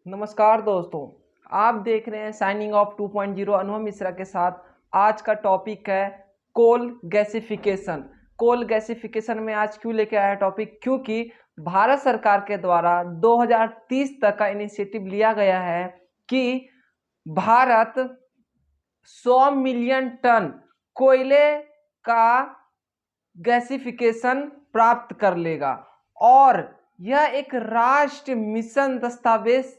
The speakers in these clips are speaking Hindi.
नमस्कार दोस्तों, आप देख रहे हैं साइनिंग ऑफ 2.0 अनुभव मिश्रा के साथ। आज का टॉपिक है कोल गैसिफिकेशन। कोल गैसिफिकेशन में आज क्यों लेके आया टॉपिक, क्योंकि भारत सरकार के द्वारा 2030 तक का इनिशिएटिव लिया गया है कि भारत 100 मिलियन टन कोयले का गैसिफिकेशन प्राप्त कर लेगा। और यह एक राष्ट्रीय मिशन दस्तावेज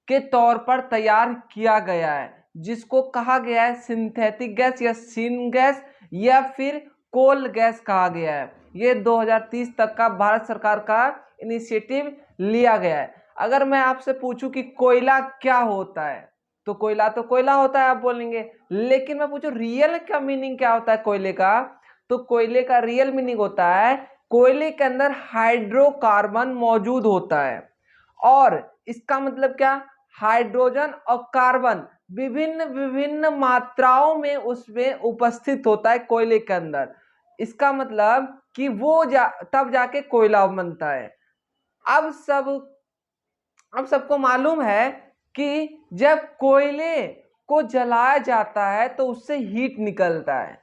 के तौर पर तैयार किया गया है, जिसको कहा गया है सिंथेटिक गैस या सिन गैस या फिर कोल गैस कहा गया है। ये 2030 तक का भारत सरकार का इनिशिएटिव लिया गया है। अगर मैं आपसे पूछूं कि कोयला क्या होता है, तो कोयला होता है आप बोलेंगे, लेकिन मैं पूछूं रियल का मीनिंग क्या होता है कोयले का, तो कोयले का रियल मीनिंग होता है कोयले के अंदर हाइड्रोकार्बन मौजूद होता है। और इसका मतलब क्या, हाइड्रोजन और कार्बन विभिन्न विभिन्न मात्राओं में उसमें उपस्थित होता है कोयले के अंदर। इसका मतलब कि वो तब जाके कोयला बनता है। अब सबको मालूम है कि जब कोयले को जलाया जाता है तो उससे हीट निकलता है।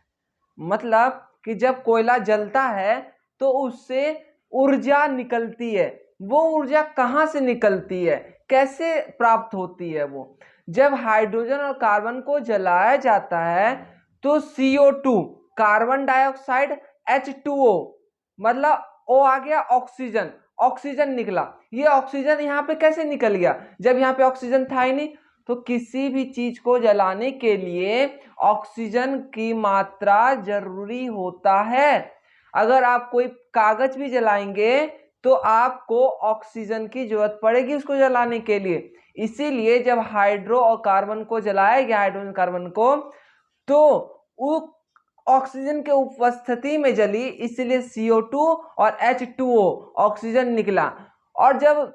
मतलब कि जब कोयला जलता है तो उससे ऊर्जा निकलती है। वो ऊर्जा कहाँ से निकलती है, कैसे प्राप्त होती है? वो जब हाइड्रोजन और कार्बन को जलाया जाता है तो CO2 कार्बन डाइऑक्साइड H2O, मतलब O आ गया, ऑक्सीजन निकला। ये ऑक्सीजन यहाँ पे कैसे निकल गया, जब यहाँ पे ऑक्सीजन था ही नहीं। तो किसी भी चीज को जलाने के लिए ऑक्सीजन की मात्रा जरूरी होता है। अगर आप कोई कागज भी जलाएंगे तो आपको ऑक्सीजन की जरूरत पड़ेगी उसको जलाने के लिए। इसीलिए जब हाइड्रो और कार्बन को जलाया गया, हाइड्रोजन कार्बन को, तो वो ऑक्सीजन के उपस्थिति में जली, इसलिए CO2 और H2O ऑक्सीजन निकला। और जब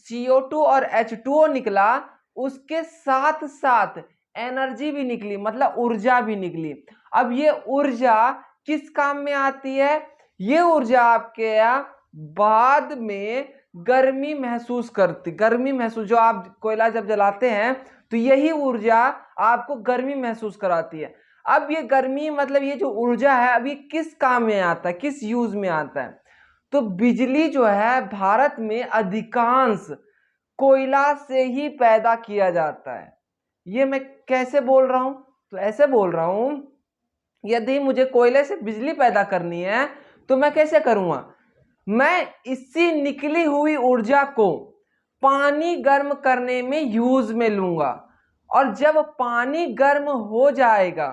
CO2 और H2O निकला, उसके साथ साथ एनर्जी भी निकली, मतलब ऊर्जा भी निकली। अब ये ऊर्जा किस काम में आती है? ये ऊर्जा आपके यहाँ बाद में गर्मी महसूस जो आप कोयला जब जलाते हैं तो यही ऊर्जा आपको गर्मी महसूस कराती है। अब ये गर्मी, मतलब ये जो ऊर्जा है, अभी किस काम में आता है, किस यूज में आता है? तो बिजली जो है भारत में अधिकांश कोयला से ही पैदा किया जाता है। ये मैं कैसे बोल रहा हूं? तो ऐसे बोल रहा हूं, यदि मुझे कोयले से बिजली पैदा करनी है तो मैं कैसे करूंगा? मैं इसी निकली हुई ऊर्जा को पानी गर्म करने में यूज में लूंगा। और जब पानी गर्म हो जाएगा,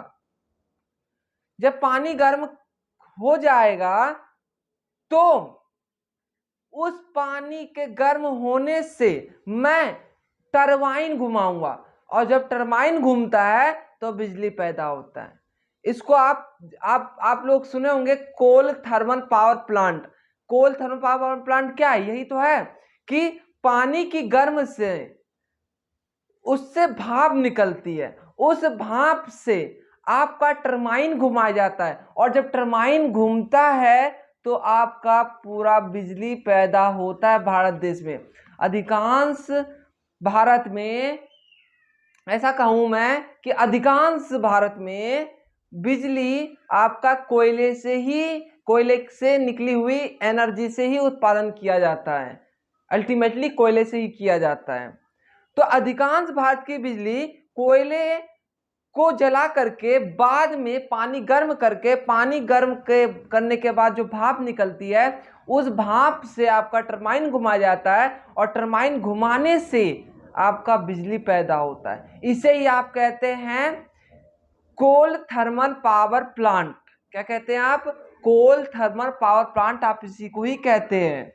तो उस पानी के गर्म होने से मैं टरबाइन घुमाऊंगा, और जब टरबाइन घूमता है तो बिजली पैदा होता है। इसको आप लोग सुने होंगे कोल थर्मल पावर प्लांट। कोल थर्मल पावर प्लांट क्या है? यही तो है कि पानी की गर्म से उससे भाप निकलती है, उस भाप से आपका टरबाइन घुमाया जाता है, और जब टरबाइन घूमता है तो आपका पूरा बिजली पैदा होता है भारत देश में। अधिकांश भारत में, ऐसा कहूं मैं कि अधिकांश भारत में बिजली आपका कोयले से निकली हुई एनर्जी से ही उत्पादन किया जाता है। अल्टीमेटली कोयले से ही किया जाता है। तो अधिकांश भारत की बिजली कोयले को जला करके, बाद में पानी गर्म करने के बाद जो भाप निकलती है, उस भाप से आपका टरबाइन घुमाया जाता है, और टरबाइन घुमाने से आपका बिजली पैदा होता है। इसे ही आप कहते हैं कोल थर्मल पावर प्लांट। क्या कहते हैं आप? कोल थर्मल पावर प्लांट, आप इसी को ही कहते हैं।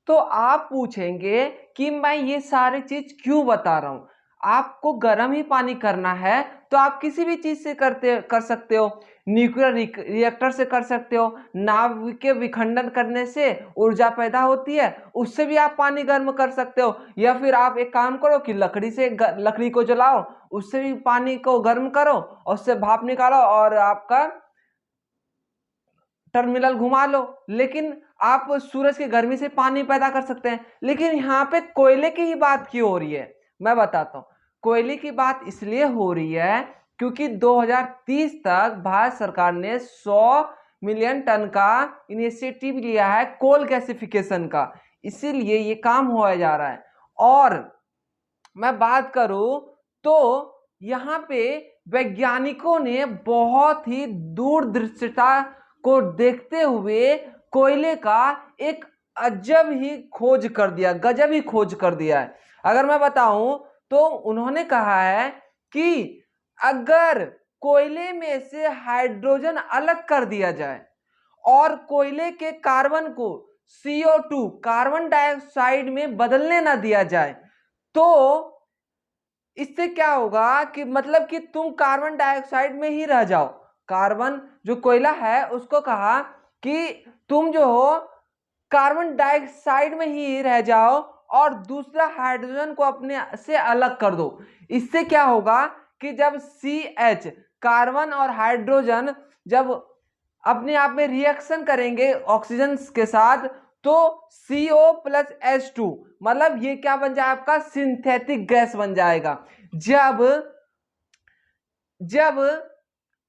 तो आप पूछेंगे कि मैं ये सारी चीज क्यों बता रहा हूं? आपको गर्म ही पानी करना है तो आप किसी भी चीज से कर सकते हो। न्यूक्लियर रिएक्टर से कर सकते हो, नाभिक के विखंडन करने से ऊर्जा पैदा होती है, उससे भी आप पानी गर्म कर सकते हो। या फिर आप एक काम करो कि लकड़ी को जलाओ, उससे भी पानी को गर्म करो और उससे भाप निकालो, और आपका टर्मिनल घुमा लो, लेकिन आप सूरज की गर्मी से पानी पैदा कर सकते हैं। लेकिन यहाँ पे कोयले की ही बात क्यों हो रही है, मैं बताता हूँ। कोयले की बात इसलिए हो रही है क्योंकि 2030 तक भारत सरकार ने 100 मिलियन टन का इनिशिएटिव लिया है कोल गैसिफिकेशन का, इसीलिए ये काम हुआ जा रहा है। और मैं बात करूं तो यहाँ पे वैज्ञानिकों ने बहुत ही दूरदृष्टिता को देखते हुए कोयले का एक अजब ही खोज कर दिया, गजब ही खोज कर दिया है। अगर मैं बताऊं तो उन्होंने कहा है कि अगर कोयले में से हाइड्रोजन अलग कर दिया जाए और कोयले के कार्बन को CO2 कार्बन डाइऑक्साइड में बदलने ना दिया जाए, तो इससे क्या होगा कि मतलब कि तुम कार्बन डाइऑक्साइड में ही रह जाओ। कार्बन जो कोयला है उसको कहा कि तुम जो हो कार्बन डाइऑक्साइड में ही रह जाओ और दूसरा हाइड्रोजन को अपने से अलग कर दो। इससे क्या होगा कि जब CH कार्बन और हाइड्रोजन जब अपने आप में रिएक्शन करेंगे ऑक्सीजन के साथ, तो CO+H2 मतलब ये क्या बन जाए, आपका सिंथेटिक गैस बन जाएगा। जब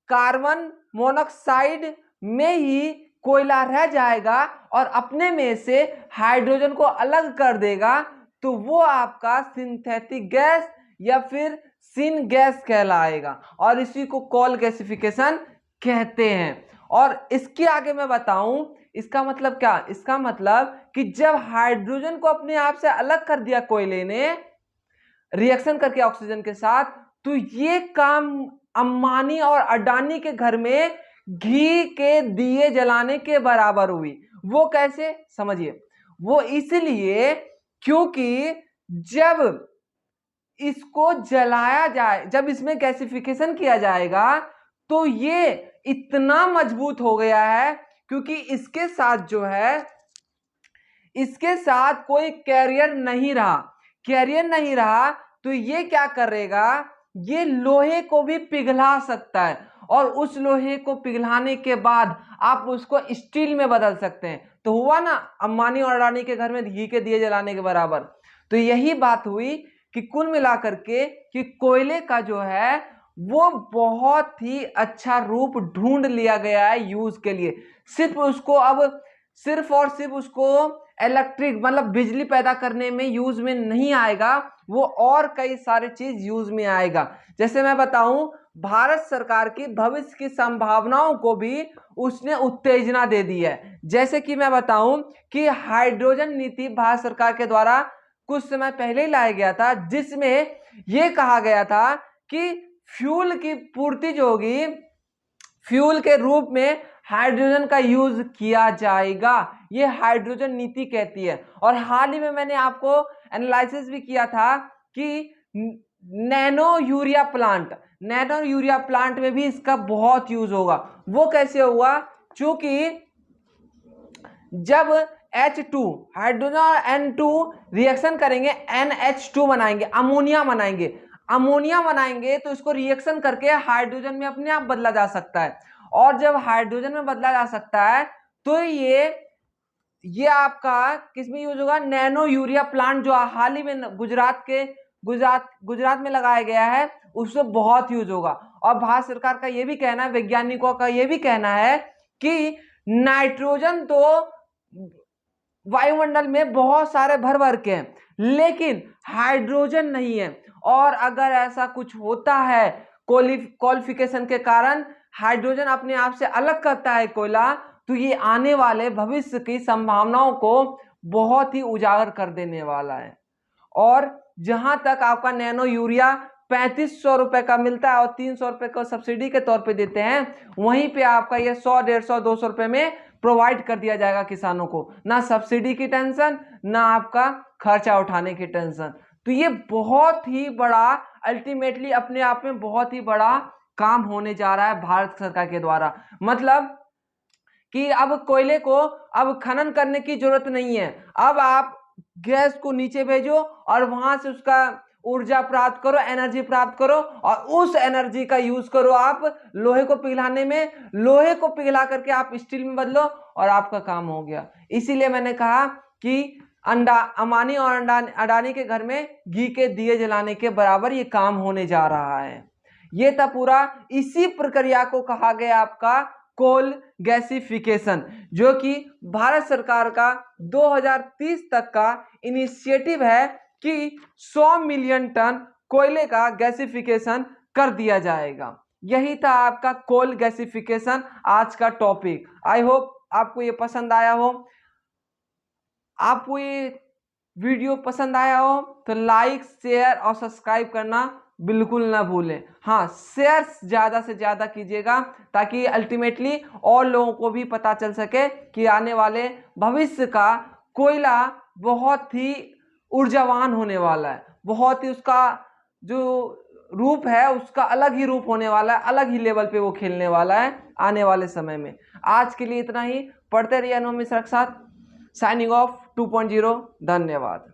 कार्बन मोनोऑक्साइड में ही कोयला रह जाएगा और अपने में से हाइड्रोजन को अलग कर देगा, तो वो आपका सिंथेटिक गैस या फिर सिन गैस कहलाएगा और इसी को कोल गैसिफिकेशन कहते हैं। और इसके आगे मैं बताऊं इसका मतलब क्या, इसका मतलब कि जब हाइड्रोजन को अपने आप से अलग कर दिया कोयले ने रिएक्शन करके ऑक्सीजन के साथ, तो ये काम अंबानी और अडानी के घर में घी के दिए जलाने के बराबर हुई। वो कैसे, समझिए। वो इसलिए क्योंकि जब इसको जलाया जाए, जब इसमें गैसिफिकेशन किया जाएगा, तो ये इतना मजबूत हो गया है क्योंकि इसके साथ जो है, इसके साथ कोई कैरियर नहीं रहा, तो ये क्या करेगा, ये लोहे को भी पिघला सकता है और उस लोहे को पिघलाने के बाद आप उसको स्टील में बदल सकते हैं। तो हुआ ना अंबानी और अडानी के घर में घी के दिए जलाने के बराबर। तो यही बात हुई कि कुल मिलाकर के कि कोयले का जो है वो बहुत ही अच्छा रूप ढूंढ लिया गया है यूज के लिए। सिर्फ उसको अब सिर्फ और सिर्फ उसको इलेक्ट्रिक मतलब बिजली पैदा करने में यूज में नहीं आएगा, वो और कई सारे चीज यूज में आएगा। जैसे मैं बताऊं, भारत सरकार की भविष्य की संभावनाओं को भी उसने उत्तेजना दे दी है। जैसे कि मैं बताऊं कि हाइड्रोजन नीति भारत सरकार के द्वारा कुछ समय पहले ही लाया गया था, जिसमें यह कहा गया था कि फ्यूल की पूर्ति जो होगी, फ्यूल के रूप में हाइड्रोजन का यूज किया जाएगा, ये हाइड्रोजन नीति कहती है। और हाल ही में मैंने आपको एनालिसिस भी किया था कि नैनो यूरिया प्लांट में भी इसका बहुत यूज होगा। वो कैसे होगा, क्योंकि जब H2 हाइड्रोजन और N2 रिएक्शन करेंगे, NH2 बनाएंगे, अमोनिया बनाएंगे, तो इसको रिएक्शन करके हाइड्रोजन में अपने आप बदला जा सकता है। और जब हाइड्रोजन में बदला जा सकता है, तो ये आपका किसमें यूज होगा, नैनो यूरिया प्लांट जो हाल ही में गुजरात में लगाया गया है, उसमें बहुत यूज होगा। और भारत सरकार का ये भी कहना है, वैज्ञानिकों का ये भी कहना है कि नाइट्रोजन तो वायुमंडल में बहुत सारे भर के हैं, लेकिन हाइड्रोजन नहीं है। और अगर ऐसा कुछ होता है क्वालिफिकेशन के कारण, हाइड्रोजन अपने आप से अलग करता है कोयला, तो ये आने वाले भविष्य की संभावनाओं को बहुत ही उजागर कर देने वाला है। और जहां तक आपका नैनो यूरिया 3500 रुपए का मिलता है और 300 रुपए को सब्सिडी के तौर पे देते हैं, वहीं पे आपका ये 100, 150, 200 रुपए में प्रोवाइड कर दिया जाएगा किसानों को। ना सब्सिडी की टेंशन, ना आपका खर्चा उठाने की टेंशन। तो ये बहुत ही बड़ा, अल्टीमेटली अपने आप में बहुत ही बड़ा काम होने जा रहा है भारत सरकार के द्वारा। मतलब कि अब कोयले को अब खनन करने की जरूरत नहीं है, अब आप गैस को नीचे भेजो और वहां से ऊर्जा प्राप्त करो, एनर्जी प्राप्त करो और उस एनर्जी का यूज करो आप लोहे को पिघलाने में। लोहे को पिघला करके आप स्टील में बदलो और आपका काम हो गया। इसीलिए मैंने कहा कि अंबानी और अडानी के घर में घी के दिए जलाने के बराबर ये काम होने जा रहा है। ये था पूरा, इसी प्रक्रिया को कहा गया आपका कोल गैसिफिकेशन, जो कि भारत सरकार का 2030 तक का इनिशिएटिव है कि 100 मिलियन टन कोयले का गैसिफिकेशन कर दिया जाएगा। यही था आपका कोल गैसिफिकेशन आज का टॉपिक। आई होप आपको ये पसंद आया हो। आपको ये वीडियो पसंद आया हो तो लाइक, शेयर और सब्सक्राइब करना बिल्कुल ना भूलें। हाँ, शेयर ज़्यादा से ज़्यादा कीजिएगा ताकि अल्टीमेटली और लोगों को भी पता चल सके कि आने वाले भविष्य का कोयला बहुत ही ऊर्जावान होने वाला है, बहुत ही उसका जो रूप है उसका अलग ही रूप होने वाला है, अलग ही लेवल पे वो खेलने वाला है आने वाले समय में। आज के लिए इतना ही। पढ़ते रहिए अनु मिश्रा के साथ। Signing off 2.0। धन्यवाद।